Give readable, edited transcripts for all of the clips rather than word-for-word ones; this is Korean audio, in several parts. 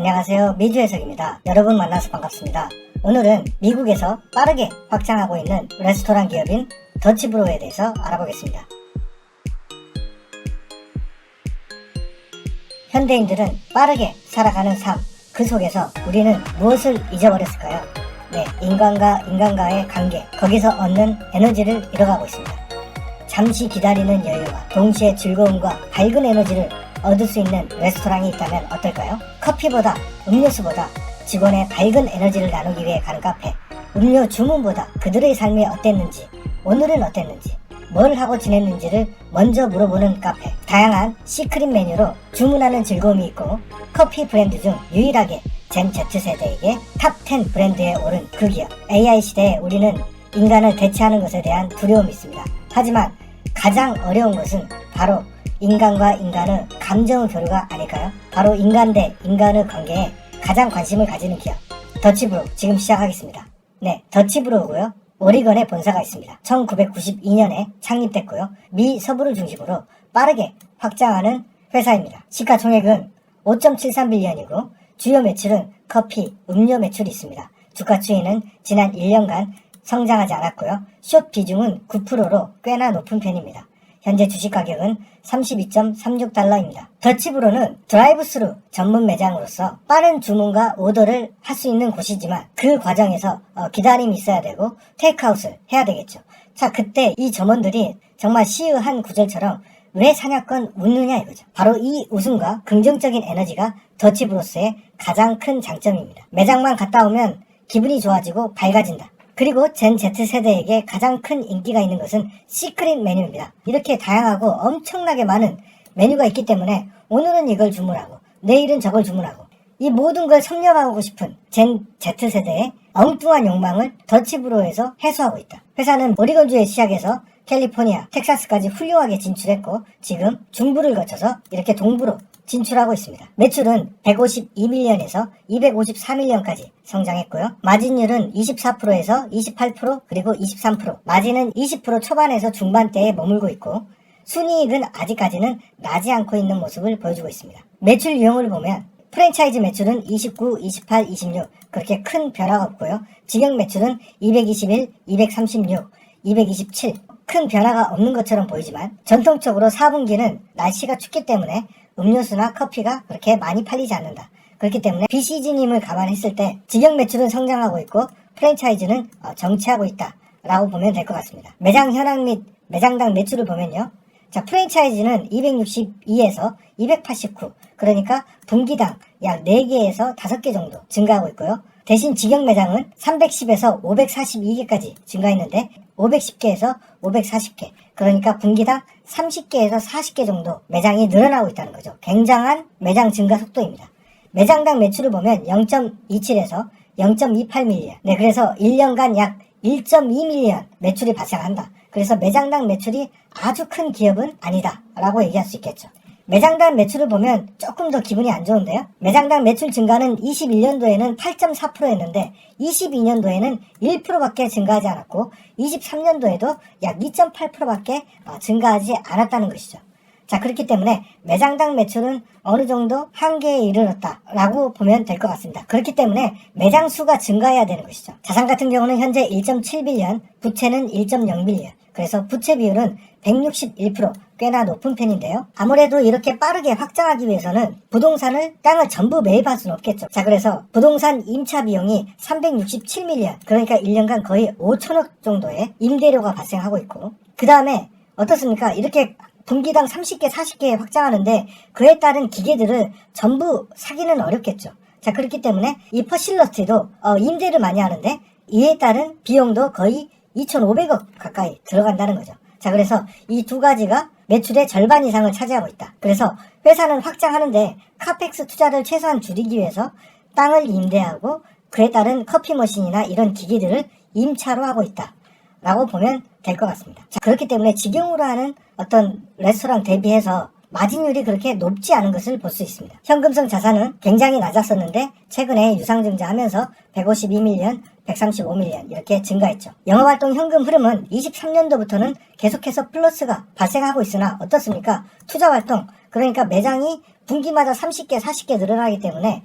안녕하세요. 미주해석입니다. 여러분 만나서 반갑습니다. 오늘은 미국에서 빠르게 확장하고 있는 레스토랑 기업인 더치브로에 대해서 알아보겠습니다. 현대인들은 빠르게 살아가는 삶, 그 속에서 우리는 무엇을 잊어버렸을까요? 네, 인간과 인간과의 관계, 거기서 얻는 에너지를 잃어가고 있습니다. 잠시 기다리는 여유와 동시에 즐거움과 밝은 에너지를 얻을 수 있는 레스토랑이 있다면 어떨까요? 커피보다 음료수보다 직원의 밝은 에너지를 나누기 위해 가는 카페, 음료 주문보다 그들의 삶이 어땠는지, 오늘은 어땠는지, 뭘 하고 지냈는지를 먼저 물어보는 카페, 다양한 시크릿 메뉴로 주문하는 즐거움이 있고, 커피 브랜드 중 유일하게 젠 Z세대에게 탑 10 브랜드에 오른 그 기업. AI 시대에 우리는 인간을 대체하는 것에 대한 두려움이 있습니다. 하지만 가장 어려운 것은 바로 인간과 인간의 감정의 교류가 아닐까요? 바로 인간 대 인간의 관계에 가장 관심을 가지는 기업, 더치브로우 지금 시작하겠습니다. 네, 더치브로우고요. 오리건에 본사가 있습니다. 1992년에 창립됐고요. 미 서부를 중심으로 빠르게 확장하는 회사입니다. 시가총액은 5.73빌리언이고 주요 매출은 커피, 음료 매출이 있습니다. 주가 추이는 지난 1년간 성장하지 않았고요. 숏 비중은 9%로 꽤나 높은 편입니다. 현재 주식 가격은 32.36달러입니다. 더치브로는 드라이브스루 전문 매장으로서 빠른 주문과 오더를 할 수 있는 곳이지만 그 과정에서 기다림이 있어야 되고 테이크아웃을 해야 되겠죠. 자, 그때 이 점원들이 정말 시의한 구절처럼 왜 사냥꾼 웃느냐 이거죠. 바로 이 웃음과 긍정적인 에너지가 더치브로스의 가장 큰 장점입니다. 매장만 갔다 오면 기분이 좋아지고 밝아진다. 그리고 젠 Z세대에게 가장 큰 인기가 있는 것은 시크릿 메뉴입니다. 이렇게 다양하고 엄청나게 많은 메뉴가 있기 때문에 오늘은 이걸 주문하고 내일은 저걸 주문하고 이 모든 걸 섭렵하고 싶은 젠 Z세대의 엉뚱한 욕망을 더치브로에서 해소하고 있다. 회사는 오리건주에 시작해서 캘리포니아, 텍사스까지 훌륭하게 진출했고 지금 중부를 거쳐서 이렇게 동부로 진출하고 있습니다. 매출은 152밀리언에서 254밀리언까지 성장했고요. 마진율은 24%에서 28% 그리고 23%, 마진은 20% 초반에서 중반대에 머물고 있고 순이익은 아직까지는 나지 않고 있는 모습을 보여주고 있습니다. 매출 유형을 보면 프랜차이즈 매출은 29, 28, 26 그렇게 큰 변화가 없고요. 직영 매출은 221, 236, 227 큰 변화가 없는 것처럼 보이지만 전통적으로 4분기는 날씨가 춥기 때문에 음료수나 커피가 그렇게 많이 팔리지 않는다. 그렇기 때문에 비시즌임을 감안했을 때 직영 매출은 성장하고 있고 프랜차이즈는 정체하고 있다 라고 보면 될 것 같습니다. 매장 현황 및 매장당 매출을 보면요. 자, 프랜차이즈는 262에서 289 그러니까 분기당 약 4개에서 5개 정도 증가하고 있고요. 대신 직영 매장은 310에서 542개까지 증가했는데 510개에서 540개 그러니까 분기당 30개에서 40개 정도 매장이 늘어나고 있다는 거죠. 굉장한 매장 증가 속도입니다. 매장당 매출을 보면 0.27에서 0.28밀리언 네, 그래서 1년간 약 1.2밀리언 매출이 발생한다. 그래서 매장당 매출이 아주 큰 기업은 아니다 라고 얘기할 수 있겠죠. 매장당 매출을 보면 조금 더 기분이 안 좋은데요. 매장당 매출 증가는 21년도에는 8.4%였는데 22년도에는 1%밖에 증가하지 않았고 23년도에도 약 2.8%밖에 증가하지 않았다는 것이죠. 자, 그렇기 때문에 매장당 매출은 어느 정도 한계에 이르렀다라고 보면 될 것 같습니다. 그렇기 때문에 매장 수가 증가해야 되는 것이죠. 자산 같은 경우는 현재 1.7빌리언, 부채는 1.0빌리언. 그래서 부채 비율은 161% 꽤나 높은 편인데요. 아무래도 이렇게 빠르게 확장하기 위해서는 부동산을 땅을 전부 매입할 수는 없겠죠. 자, 그래서 부동산 임차 비용이 367밀리언 그러니까 1년간 거의 5천억 정도의 임대료가 발생하고 있고 그 다음에 어떻습니까? 이렇게 분기당 30개, 40개 확장하는데 그에 따른 기계들을 전부 사기는 어렵겠죠. 자, 그렇기 때문에 이 퍼실러티도 임대를 많이 하는데 이에 따른 비용도 거의 2,500억 가까이 들어간다는 거죠. 자, 그래서 이 두 가지가 매출의 절반 이상을 차지하고 있다. 그래서 회사는 확장하는데 카펙스 투자를 최소한 줄이기 위해서 땅을 임대하고 그에 따른 커피 머신이나 이런 기기들을 임차로 하고 있다 라고 보면 될 것 같습니다. 자, 그렇기 때문에 직영으로 하는 어떤 레스토랑 대비해서 마진율이 그렇게 높지 않은 것을 볼 수 있습니다. 현금성 자산은 굉장히 낮았었는데 최근에 유상증자하면서 152밀리언, 135밀리언 이렇게 증가했죠. 영업활동 현금 흐름은 23년도부터는 계속해서 플러스가 발생하고 있으나 어떻습니까? 투자활동, 그러니까 매장이 분기마다 30개, 40개 늘어나기 때문에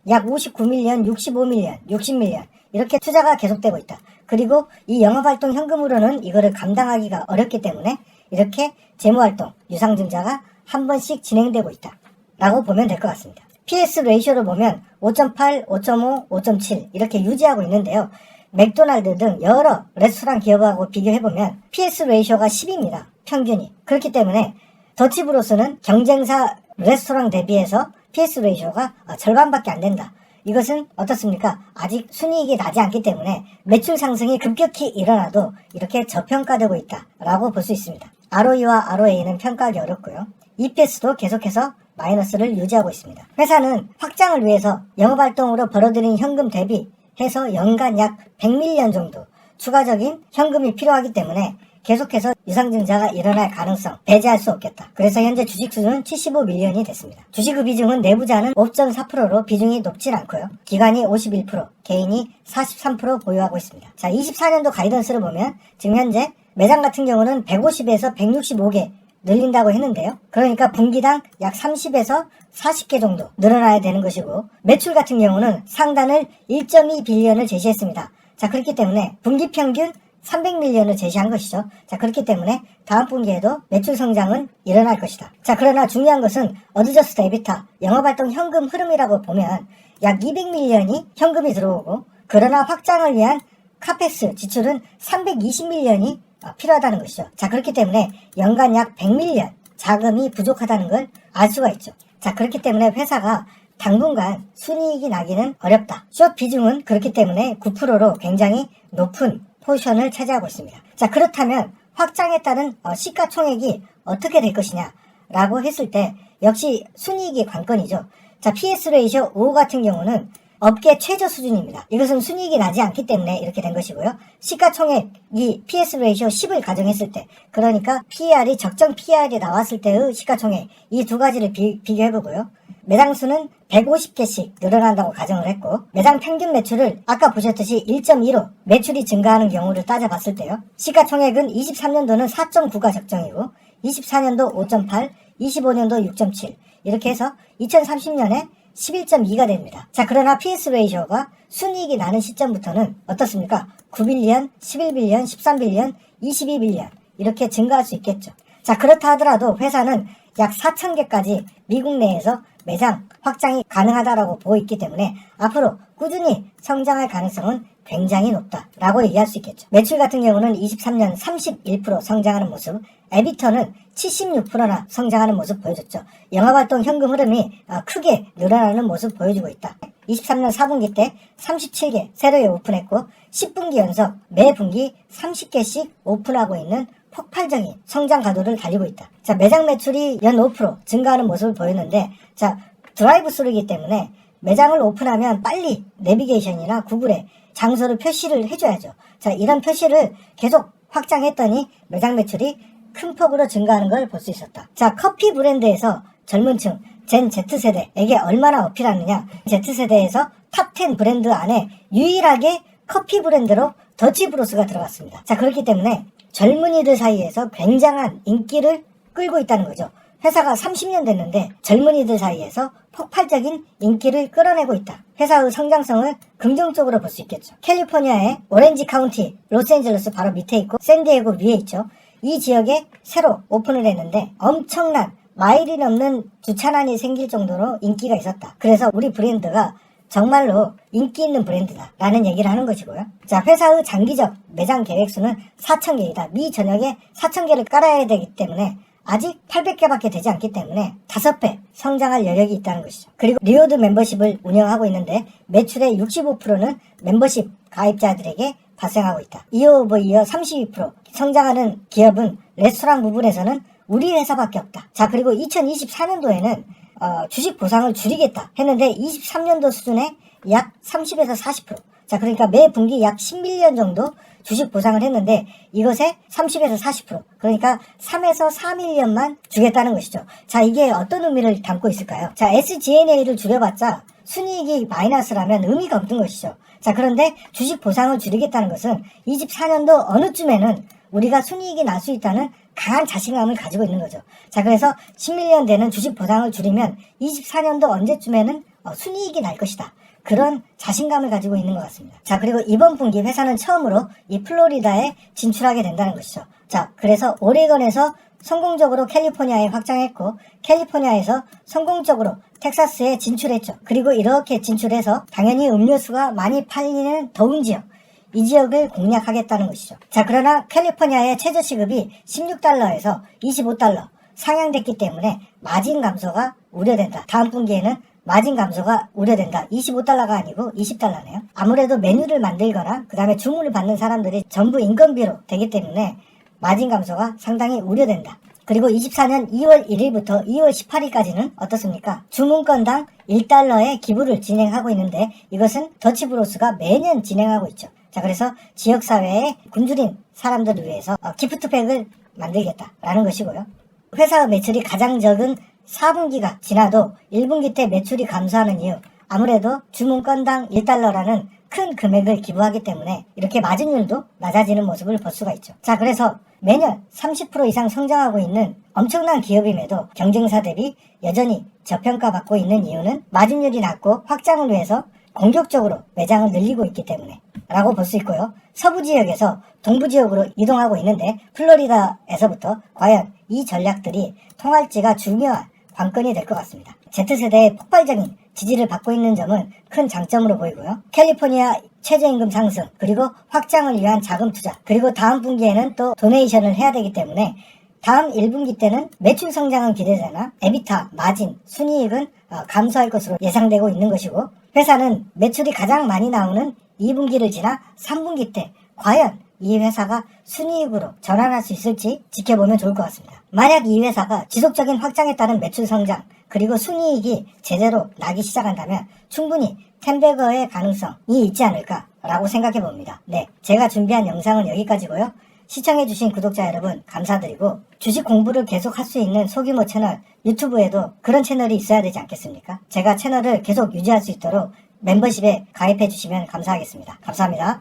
약 59밀리언, 65밀리언, 60밀리언 이렇게 투자가 계속되고 있다. 그리고 이 영업활동 현금으로는 이거를 감당하기가 어렵기 때문에 이렇게 재무활동, 유상증자가 한 번씩 진행되고 있다 라고 보면 될 것 같습니다. PS 레이쇼를 보면 5.8, 5.5, 5.7 이렇게 유지하고 있는데요. 맥도날드 등 여러 레스토랑 기업하고 비교해보면 PS 레이쇼가 10입니다. 평균이. 그렇기 때문에 더치브로스는 경쟁사 레스토랑 대비해서 PS 레이쇼가 절반밖에 안 된다. 이것은 어떻습니까? 아직 순이익이 나지 않기 때문에 매출 상승이 급격히 일어나도 이렇게 저평가되고 있다라고 볼 수 있습니다. ROE와 ROA는 평가하기 어렵고요. EPS도 계속해서 마이너스를 유지하고 있습니다. 회사는 확장을 위해서 영업활동으로 벌어들인 현금 대비해서 연간 약 100밀리언 정도 추가적인 현금이 필요하기 때문에 계속해서 유상증자가 일어날 가능성 배제할 수 없겠다. 그래서 현재 주식 수준은 75밀리언이 됐습니다. 주식 비중은 내부자는 5.4%로 비중이 높진 않고요. 기관이 51%, 개인이 43% 보유하고 있습니다. 자, 24년도 가이던스를 보면 지금 현재 매장 같은 경우는 150에서 165개 늘린다고 했는데요. 그러니까 분기당 약 30에서 40개 정도 늘어나야 되는 것이고 매출 같은 경우는 상단을 1.2 빌리언을 제시했습니다. 자, 그렇기 때문에 분기 평균 300밀리언을 제시한 것이죠. 자, 그렇기 때문에 다음 분기에도 매출 성장은 일어날 것이다. 자, 그러나 중요한 것은 어드저스트 에비타, 영업활동 현금 흐름이라고 보면 약 200밀리언이 현금이 들어오고 그러나 확장을 위한 카펙스 지출은 320밀리언이 필요하다는 것이죠. 자, 그렇기 때문에 연간 약 100밀리언 자금이 부족하다는 걸 알 수가 있죠. 자, 그렇기 때문에 회사가 당분간 순이익이 나기는 어렵다. 숏 비중은 그렇기 때문에 9%로 굉장히 높은 포지션을 차지하고 있습니다. 자, 그렇다면 확장에 따른 시가총액이 어떻게 될 것이냐 라고 했을 때 역시 순이익이 관건이죠. 자, PS 레이쇼 5 같은 경우는 업계 최저 수준입니다. 이것은 순이익이 나지 않기 때문에 이렇게 된 것이고요. 시가총액이 PS 레이쇼 10을 가정했을 때, 그러니까 PER이 적정 PER이 나왔을 때의 시가총액, 이 두 가지를 비교해보고요. 매장 수는 150개씩 늘어난다고 가정을 했고 매장 평균 매출을 아까 보셨듯이 1.2로 매출이 증가하는 경우를 따져봤을 때요. 시가총액은 23년도는 4.9가 적정이고 24년도 5.8, 25년도 6.7 이렇게 해서 2030년에 11.2가 됩니다. 자, 그러나 PS 레이쇼가 순이익이 나는 시점부터는 어떻습니까? 9빌리언, 11빌리언, 13빌리언, 22빌리언 이렇게 증가할 수 있겠죠. 자, 그렇다 하더라도 회사는 약 4,000개까지 미국 내에서 매장 확장이 가능하다라고 보고 있기 때문에 앞으로 꾸준히 성장할 가능성은 굉장히 높다라고 얘기할 수 있겠죠. 매출 같은 경우는 23년 31% 성장하는 모습, 에비터는 76%나 성장하는 모습 보여줬죠. 영업활동 현금 흐름이 크게 늘어나는 모습 보여주고 있다. 23년 4분기 때 37개 새로 오픈했고 10분기 연속 매 분기 30개씩 오픈하고 있는 폭발적인 성장 가도를 달리고 있다. 자, 매장 매출이 연 5% 증가하는 모습을 보였는데 자, 드라이브 스루이기 때문에 매장을 오픈하면 빨리 내비게이션이나 구글에 장소를 표시를 해줘야죠. 자, 이런 표시를 계속 확장했더니 매장 매출이 큰 폭으로 증가하는 걸 볼 수 있었다. 자, 커피 브랜드에서 젊은 층, 젠 Z세대에게 얼마나 어필하느냐. Z세대에서 탑 10 브랜드 안에 유일하게 커피 브랜드로 더치브로스가 들어갔습니다. 자, 그렇기 때문에 젊은이들 사이에서 굉장한 인기를 끌고 있다는 거죠. 회사가 30년 됐는데 젊은이들 사이에서 폭발적인 인기를 끌어내고 있다. 회사의 성장성을 긍정적으로 볼 수 있겠죠. 캘리포니아의 오렌지 카운티, 로스앤젤레스 바로 밑에 있고 샌디에고 위에 있죠. 이 지역에 새로 오픈을 했는데 엄청난 마일이 넘는 주차난이 생길 정도로 인기가 있었다. 그래서 우리 브랜드가 정말로 인기 있는 브랜드다 라는 얘기를 하는 것이고요. 자, 회사의 장기적 매장 계획수는 4,000개이다. 미 전역에 4,000개를 깔아야 되기 때문에 아직 800개밖에 되지 않기 때문에 5배 성장할 여력이 있다는 것이죠. 그리고 리워드 멤버십을 운영하고 있는데 매출의 65%는 멤버십 가입자들에게 발생하고 있다. 이어 오버 이어 32% 성장하는 기업은 레스토랑 부분에서는 우리 회사밖에 없다. 자, 그리고 2024년도에는 주식 보상을 줄이겠다 했는데 23년도 수준에 약 30에서 40%. 자, 그러니까 매 분기 약 10밀리언 정도 주식 보상을 했는데 이것에 30에서 40%. 그러니까 3에서 4밀리언만 주겠다는 것이죠. 자, 이게 어떤 의미를 담고 있을까요? 자, SG&A를 줄여봤자 순이익이 마이너스라면 의미가 없는 것이죠. 자, 그런데 주식 보상을 줄이겠다는 것은 24년도 어느 쯤에는 우리가 순이익이 날 수 있다는 강한 자신감을 가지고 있는 거죠. 자, 그래서 10밀리언 되는 주식 보상을 줄이면 24년도 언제쯤에는 순이익이 날 것이다. 그런 자신감을 가지고 있는 것 같습니다. 자, 그리고 이번 분기 회사는 처음으로 이 플로리다에 진출하게 된다는 것이죠. 자, 그래서 오레곤에서 성공적으로 캘리포니아에 확장했고, 캘리포니아에서 성공적으로 텍사스에 진출했죠. 그리고 이렇게 진출해서 당연히 음료수가 많이 팔리는 더운 지역, 이 지역을 공략하겠다는 것이죠. 자, 그러나 캘리포니아의 최저시급이 16달러에서 25달러 상향됐기 때문에 마진 감소가 우려된다. 다음 분기에는 마진 감소가 우려된다. 25달러가 아니고 20달러네요. 아무래도 메뉴를 만들거나 그 다음에 주문을 받는 사람들이 전부 인건비로 되기 때문에 마진 감소가 상당히 우려된다. 그리고 24년 2월 1일부터 2월 18일까지는 어떻습니까? 주문 건당 1달러의 기부를 진행하고 있는데 이것은 더치브로스가 매년 진행하고 있죠. 자, 그래서 지역사회에 굶주린 사람들을 위해서 기프트팩을 만들겠다라는 것이고요. 회사 매출이 가장 적은 4분기가 지나도 1분기 때 매출이 감소하는 이유, 아무래도 주문 건당 1달러라는 큰 금액을 기부하기 때문에 이렇게 마진율도 낮아지는 모습을 볼 수가 있죠. 자, 그래서 매년 30% 이상 성장하고 있는 엄청난 기업임에도 경쟁사 대비 여전히 저평가받고 있는 이유는 마진율이 낮고 확장을 위해서 공격적으로 매장을 늘리고 있기 때문에 라고 볼 수 있고요. 서부 지역에서 동부 지역으로 이동하고 있는데 플로리다에서부터 과연 이 전략들이 통할지가 중요한 관건이 될 것 같습니다. Z세대의 폭발적인 지지를 받고 있는 점은 큰 장점으로 보이고요. 캘리포니아 최저임금 상승, 그리고 확장을 위한 자금 투자, 그리고 다음 분기에는 또 도네이션을 해야 되기 때문에 다음 1분기 때는 매출 성장은 기대되나 에비타, 마진, 순이익은 감소할 것으로 예상되고 있는 것이고, 회사는 매출이 가장 많이 나오는 2분기를 지나 3분기 때 과연 이 회사가 순이익으로 전환할 수 있을지 지켜보면 좋을 것 같습니다. 만약 이 회사가 지속적인 확장에 따른 매출 성장, 그리고 순이익이 제대로 나기 시작한다면 충분히 10배거의 가능성이 있지 않을까라고 생각해 봅니다. 네, 제가 준비한 영상은 여기까지고요. 시청해주신 구독자 여러분 감사드리고, 주식 공부를 계속 할 수 있는 소규모 채널, 유튜브에도 그런 채널이 있어야 되지 않겠습니까? 제가 채널을 계속 유지할 수 있도록 멤버십에 가입해 주시면 감사하겠습니다. 감사합니다.